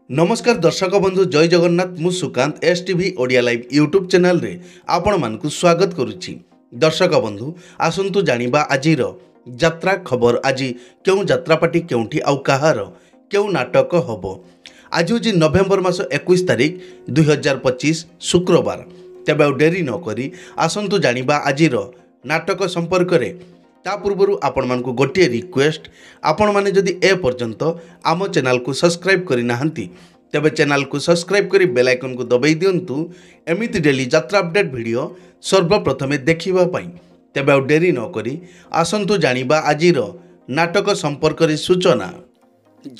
नमस्कार दर्शक बंधु जय जगन्नाथ मु Sukant STV Odia live YouTube channel रे आपण मानकु स्वागत करुछि। दर्शक बंधु आसंतु जानिबा आजिर यात्रा खबर। आज क्यों यात्रापाटी केउठी आउ कहार क्यों नाटक हबो। आज होछि नवेम्बर मास 21 तारिख 2025 शुक्रवार। तेबे डेरी न करी आसंतु जानिबा आजिर नाटक संपर्क रे। ता पूर्व आपण मानकु गोटे रिक्वेस्ट, आपण माने जदि ए पर्यंत आम चैनल को सब्सक्राइब करि नाहंती तेबे चैनल को सब्सक्राइब करी बेल आइकन को दबाई दियंतु एमिति डेली यात्रा अपडेट वीडियो सर्वप्रथमे देखिबा पई। तेबे डेरी न करी आसंतु जानिबा आजिर नाटक संपर्क रे सूचना।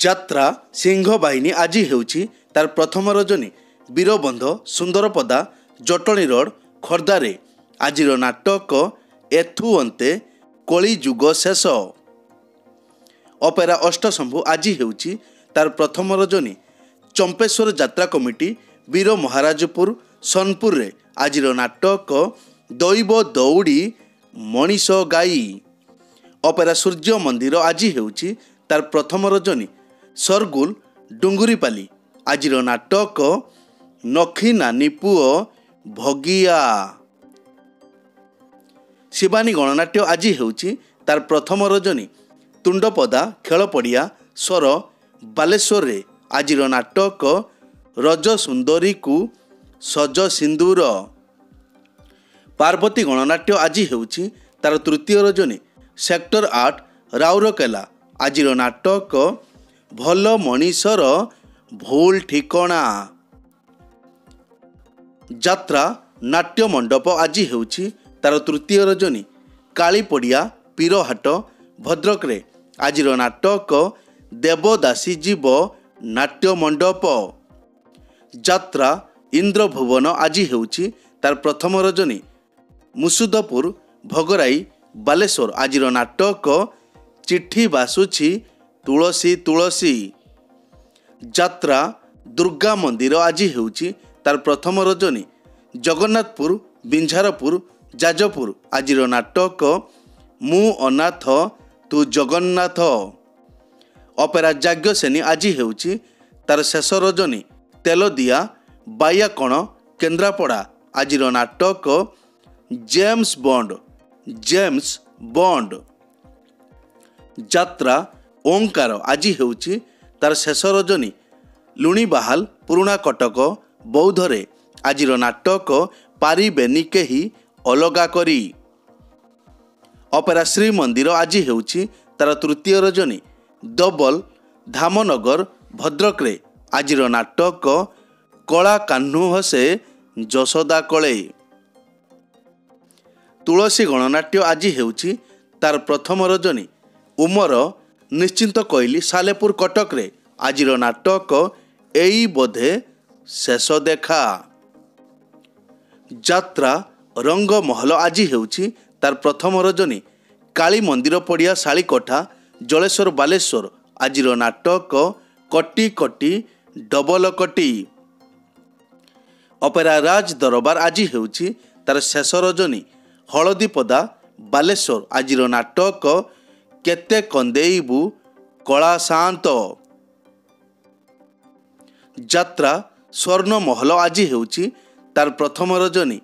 यात्रा सिंह बाहिनी आज हेउछि तार प्रथम रजनी वीरबंध सुंदरपदा जटणी रोड खोर्धारे। आजिर नाटक एथु अंते कली जुग शेष। अपेरा अष्टशंभु आज हेउछि तार प्रथम रजनी चंपेश्वर यात्रा कमिटी वीर महाराजपुर सोनपुर रे। आजिर नाटक दैव दौड़ी मनीष गाई। अपेरा सूर्य मंदिर आज हेउछि तार प्रथम रजनी सरगुल डुंगुरीपाली। आजिर नाटक नखी नानी पुओ भगिया। शिवानी गणनाट्य आज हेउछि तार प्रथम रजनी तुंडपदा खेलपड़िया स्वर बालेश्वर रे। आजिर नाटक रज सुंदरी को सज सिंदूर। पार्वती गणनाट्य आज हेउछि तार तृतीय रजनी सेक्टर 8 राउरकेला। आजिर नाटक भल मनीषर भूल ठिकणा। यात्रा नाट्य मंडप आज हेउछि तार तृतीय रजनी कालीपड़िया पीरहाट भद्रक रे। आजिर नाटक देवदासी जीव नाट्य मंडप। यात्रा इंद्रभुवन आज हेउछि तार प्रथम रजनी मुसुदपुर भगराई बालेश्वर। आजिर नाटक चिट्ठी बासुछि तुलसी तुलसी। यात्रा दुर्गा मंदिर आज हेउछि तार प्रथम रजनी जगन्नाथपुर बिंझारपुर जाजपुर। आजिर नाटक मु अनाथ तू जगन्नाथ। अपेरा याज्ञसेनी आज हेउछि तार शेष रजनी तेलदिया बायाकण केन्द्रापड़ा। आजिर नाटक जेम्स बॉन्ड। यात्रा ओंकार आज हेउछि तार शेष रजनी लुणीबाहाल पुराणा कटक बौद्धरे। आजिर नाटक पारिबेनी केही अलगा करी। अपेरा श्री मंदिर आज हेउछि तार तृतीय रजनी डबल धामनगर भद्रक रे। आजिर नाटक कला कान्हू हसे जशोदा कले। तुलसी गणनाट्य आज हेउछि तार प्रथम रजनी उमर निश्चिंत कोइली सालेपुर कटक रे। आजिर नाटक एई बोधे शेष देखा। यात्रा रंग महल आज हेउछि तार प्रथम रजनी काली मंदिर पड़िया शालीकोठा जलेश्वर बालेश्वर। आजिर नाटक कटी कटी डबल कटी। अपेरा राज दरबार आज हेउछि तार शेष रजनी हलदीपदा बालेश्वर। आजिर नाटक केते कंदेइबु कला शांत। यात्रा स्वर्ण महल आज हेउछि तार प्रथम रजनी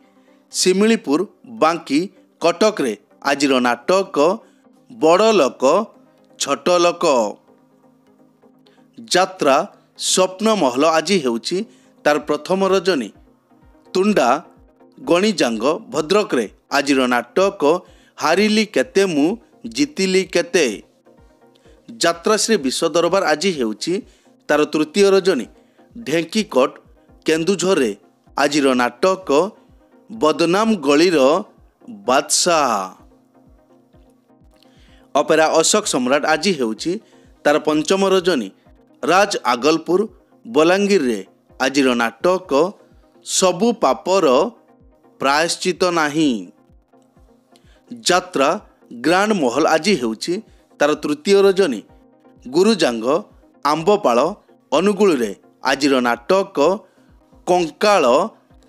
सिमिलीपुर बांकी कटक रे। आजिर नाटक बड़ लोक छोट लोक। यात्रा स्वप्न महल आज हेउछि तार प्रथम रजनी तुंडा गणिजांग भद्रक रे। आजिर नाटक हारिली केते मु जीतिली केते। यात्रा श्री विश्व दरबार आज हेउछि तार तृतीय रजनी ढेंकीकोट केन्दुझर रे। आजिर नाटक बदनाम गलीर बादशाह। अपेरा अशोक सम्राट आज हेउछि तार पंचम रजनी राज आगलपुर बलांगीर रे। आजिर नाटक सबु पापर प्रायश्चित नाही। यात्रा ग्रांड महल आज हेउछि तार तृतीय रजनी गुरुजांग आंबपाଳ अनुगुल रे। आजिर नाटक कंकाल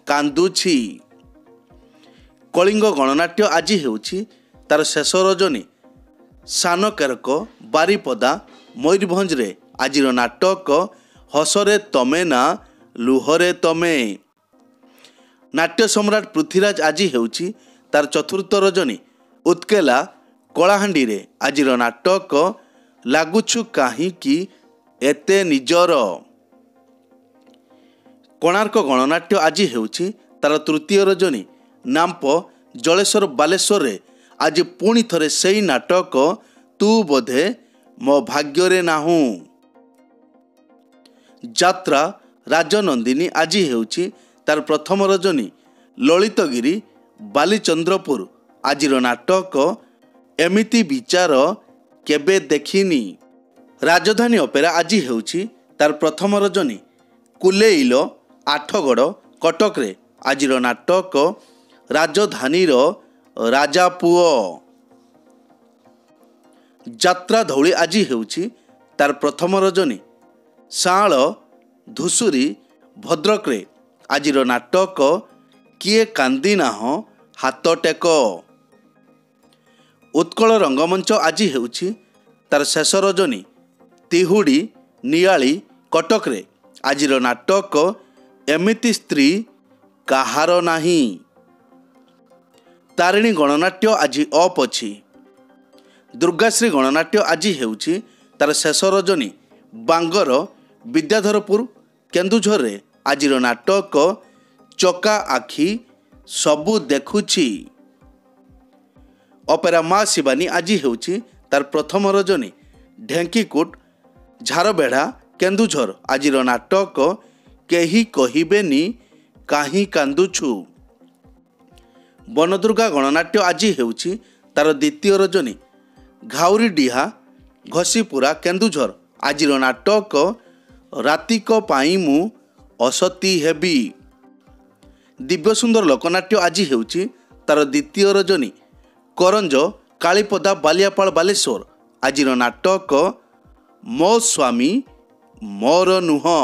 कांदुछि। कलिंग गणनाट्य आज हेउछि तार शेष रजनी सानकेरक बारिपदा मयूरभंज रे। आजिर नाटक ହସରେ ତମେ ନା ଲୁହରେ ତମେ। ନାଟ୍ୟ ସମ୍ରାଟ ପୃଥ୍ୱୀରାଜ ଆଜି ହେଉଛି ତାର ଚତୁର୍ଥ ରଜନୀ। ଉତ୍କେଲା କଳାହାଣ୍ଡିରେ ଆଜିର ନାଟକ ଲାଗୁଛୁ କାହିଁକି ଏତେ ନିଜର। କୋଣାର୍କ ଗଣନାଟ୍ୟ ଆଜି ହେଉଛି ତାର ତୃତୀୟ ରଜନୀ। ନାମ୍ପ ଜଳେଶ୍ୱର ବାଲେଶ୍ୱରରେ ଆଜି ପୁଣି ଥରେ ସେଇ ନାଟକ ତୁ ବୋଧେ ମୋ ଭାଗ୍ୟରେ ନାହୁଁ। ଯାତ୍ରା ରାଜନନ୍ଦିନୀ ଆଜି ହେଉଛି ତାର ପ୍ରଥମ ରଜନୀ। ଲଳିତଗିରି ବାଲିଚନ୍ଦ୍ରପୁର ଆଜିର ନାଟକ ଏମିତି ବିଚାର କେବେ ଦେଖିନି। ରାଜଧାନୀ ଅପେରା ଆଜି ହେଉଛି ତାର ପ୍ରଥମ ରଜନୀ। କୁଲେଇଲ ଆଠଗଡ଼ କଟକରେ ଆଜିର ନାଟକ ରାଜଧାନୀର ରାଜାପୁଅ। ଯାତ୍ରା ଧଉଳି ଆଜି ହେଉଛି ତାର ପ୍ରଥମ ରଜନୀ। ସାଳ ଧୂସୁରୀ ଭଦ୍ରକରେ ଆଜିର ନାଟକ କିଏ କାନ୍ଦିନାହଁ ହାତ ଟେକ। ଉତ୍କଳ ରଙ୍ଗମଞ୍ଚ ଆଜି ହେଉଛି ତାର ଶେଷ ରଜନୀ। ତିହୁଡ଼ି ନିଆଳି କଟକରେ ଆଜିର ନାଟକ ଏମିତି ସ୍ତ୍ରୀ କାହାର ନାହିଁ। ତାରିଣୀ ଗଣନାଟ୍ୟ ଆଜି ଅପ୍ ଅଛି। ଦୁର୍ଗାଶ୍ରୀ ଗଣନାଟ୍ୟ ଆଜି ହେଉଛି ତାର ଶେଷ ରଜନୀ। ବାଙ୍ଗର ବିଦ୍ୟାଧରପୁର କେନ୍ଦୁଝରରେ ଆଜିର ନାଟକ ଚକା ଆଖି ସବୁ ଦେଖୁଛି। ଅପେରା ମା ଶିବାନୀ ଆଜି ହେଉଛି ତାର ପ୍ରଥମ ରଜନୀ। ଢେଙ୍କିକୁଟ ଝାରବେଢ଼ା କେନ୍ଦୁଝର ଆଜିର ନାଟକ କେହି କହିବେନି କାହିଁ କାନ୍ଦୁଛୁ। ବନଦୁର୍ଗା ଗଣନାଟ୍ୟ ଆଜି ହେଉଛି ତାର ଦ୍ୱିତୀୟ ରଜନୀ। ଘାଉରିଡିହା ଘଷିପୁରା କେନ୍ଦୁଝର ଆଜିର ନାଟକ ରାତିକ ପାଇଁ ମୁଁ ଅସତୀ ହେବି। ଦିବ୍ୟସୁନ୍ଦର ଲୋକନାଟ୍ୟ ଆଜି ହେଉଛି ତାର ଦ୍ୱିତୀୟ ରଜନୀ। କରଞ୍ଜ କାଳୀପଦା ବାଲିଆପାଳ ବାଲେଶ୍ୱର ଆଜିର ନାଟକ ମୋ ସ୍ୱାମୀ ମୋର ନୁହଁ।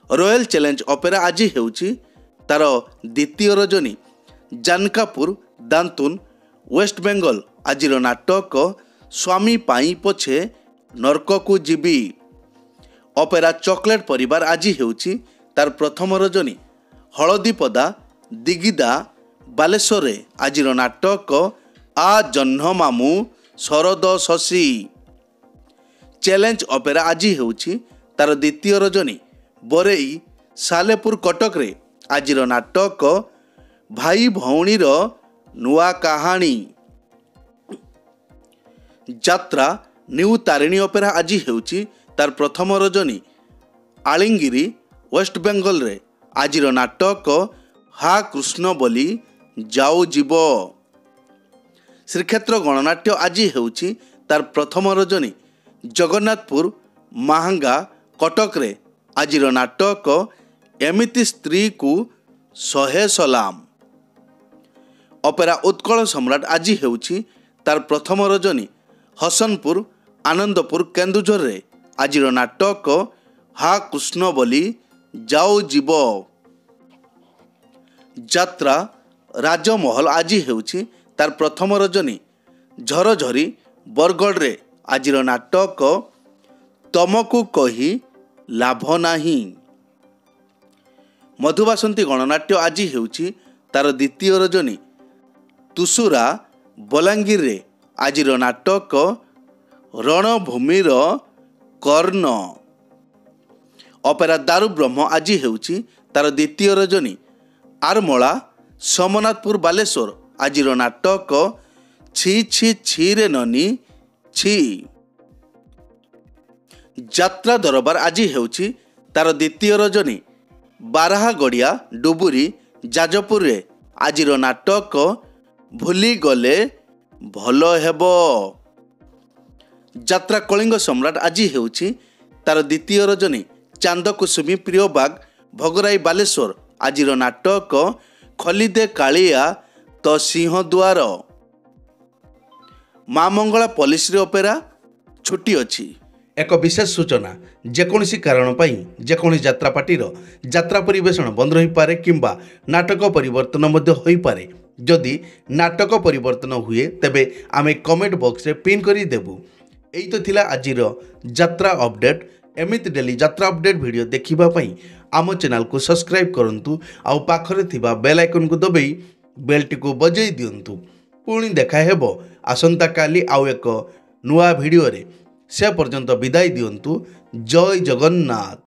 ରୟାଲ ଚ୍ୟାଲେଞ୍ଜ ଅପେରା ଆଜି ହେଉଛି ତାର ଦ୍ୱିତୀୟ ରଜନୀ। ଜାନକାପୁର ଦାନ୍ତୁନ ୱେଷ୍ଟବେଙ୍ଗଲ ଆଜିର ନାଟକ ସ୍ୱାମୀ ପାଇଁ ପଛେ ନର୍କକୁ ଯିବି। ଅପେରା ଚକୋଲେଟ୍ ପରିବାର ଆଜି ହେଉଛି ତାର ପ୍ରଥମ ରଜନୀ। ହଳଦୀପଦା ଦିଗିଦା ବାଲେଶ୍ୱରରେ ଆଜିର ନାଟକ ଆ ଜହ୍ନ ମାମୁଁ ଶରଦ ଶଶୀ। ଚ୍ୟାଲେଞ୍ଜ ଅପେରା ଆଜି ହେଉଛି ତାର ଦ୍ୱିତୀୟ ରଜନୀ। ବରେଇ ସାଲେପୁର କଟକରେ ଆଜିର ନାଟକ ଭାଇ ଭଉଣୀର ନୂଆ କାହାଣୀ। ଯାତ୍ରା ନ୍ୟୁ ତାରିଣୀ ଅପେରା ଆଜି ହେଉଛି ତାର ପ୍ରଥମ ରଜନୀ। ଆଳିଙ୍ଗିରି ୱେଷ୍ଟବେଙ୍ଗଲରେ ଆଜିର ନାଟକ ହା କୃଷ୍ଣ ବୋଲି ଯାଉ ଯିବ। ଶ୍ରୀକ୍ଷେତ୍ର ଗଣନାଟ୍ୟ ଆଜି ହେଉଛି ତାର ପ୍ରଥମ ରଜନୀ। ଜଗନ୍ନାଥପୁର ମାହାଙ୍ଗା କଟକରେ ଆଜିର ନାଟକ ଏମିତି ସ୍ତ୍ରୀକୁ ଶହେ ସଲାମ। ଅପେରା ଉତ୍କଳ ସମ୍ରାଟ ଆଜି ହେଉଛି ତାର ପ୍ରଥମ ରଜନୀ। ହସନପୁର ଆନନ୍ଦପୁର କେନ୍ଦୁଝରରେ ଆଜିର ନାଟକ ହା କୃଷ୍ଣ ବୋଲି ଯାଉ ଯିବ। ଯାତ୍ରା ରାଜମହଲ ଆଜି ହେଉଛି ତାର ପ୍ରଥମ ରଜନୀ। ଝରଝରି ବରଗଡ଼ରେ ଆଜିର ନାଟକ ତମକୁ କହି ଲାଭ ନାହିଁ। ମଧୁବାସନ୍ତୀ ଗଣନାଟ୍ୟ ଆଜି ହେଉଛି ତାର ଦ୍ୱିତୀୟ ରଜନୀ। ତୁସୁରା ବଲାଙ୍ଗୀରରେ ଆଜିର ନାଟକ ରଣଭୂମିର କର୍ଣ୍ଣ। ଅପେରା ଦାରୁବ୍ରହ୍ମ ଆଜି ହେଉଛି ତାର ଦ୍ୱିତୀୟ ରଜନୀ। ଆରମଳା ସୋମନାଥପୁର ବାଲେଶ୍ୱର ଆଜିର ନାଟକ ଛି ଛି ଛିରେ ନନି ଛି। ଯାତ୍ରା ଦରବାର ଆଜି ହେଉଛି ତାର ଦ୍ୱିତୀୟ ରଜନୀ। ବାରାହାଗଡ଼ିଆ ଡୁବୁରି ଯାଜପୁରରେ ଆଜିର ନାଟକ ଭୁଲିଗଲେ ଭଲ ହେବ। ଯାତ୍ରା କଳିଙ୍ଗ ସମ୍ରାଟ ଆଜି ହେଉଛି ତାର ଦ୍ୱିତୀୟ ରଜନୀ। ଚାନ୍ଦକୁସୁମୀ ପ୍ରିୟବାଗ ଭୋଗରାଇ ବାଲେଶ୍ୱର ଆଜିର ନାଟକ ଖଲିଦେ କାଳିଆ ତ ସିଂହଦ୍ୱାର। ମା ମଙ୍ଗଳା ପଲିସରେ ଅପେରା ଛୁଟି ଅଛି। ଏକ ବିଶେଷ ସୂଚନା, ଯେକୌଣସି କାରଣ ପାଇଁ ଯେକୌଣସି ଯାତ୍ରା ପାର୍ଟିର ଯାତ୍ରା ପରିବେଷଣ ବନ୍ଦ ରହିପାରେ କିମ୍ବା ନାଟକ ପରିବର୍ତ୍ତନ ମଧ୍ୟ ହୋଇପାରେ। ଯଦି ନାଟକ ପରିବର୍ତ୍ତନ ହୁଏ ତେବେ ଆମେ କମେଣ୍ଟ ବକ୍ସରେ ପିନ୍ କରି ଦେବୁ। ଏଇ ତ ଥିଲା ଆଜିର ଯାତ୍ରା ଅପଡେଟ୍। एमिति डेली यात्रा अपडेट वीडियो देखिबा पई आम चैनल को सब्सक्राइब करंतु आउ पाखरे थिबा बेल आइकन को दबाई बेलटी को बजाई दियंतु। पुणी देखा हेबो आसंता काली आउ एक नुआ वीडियो रे। से पर्यंत विदाई दियंतु। जय जगन्नाथ।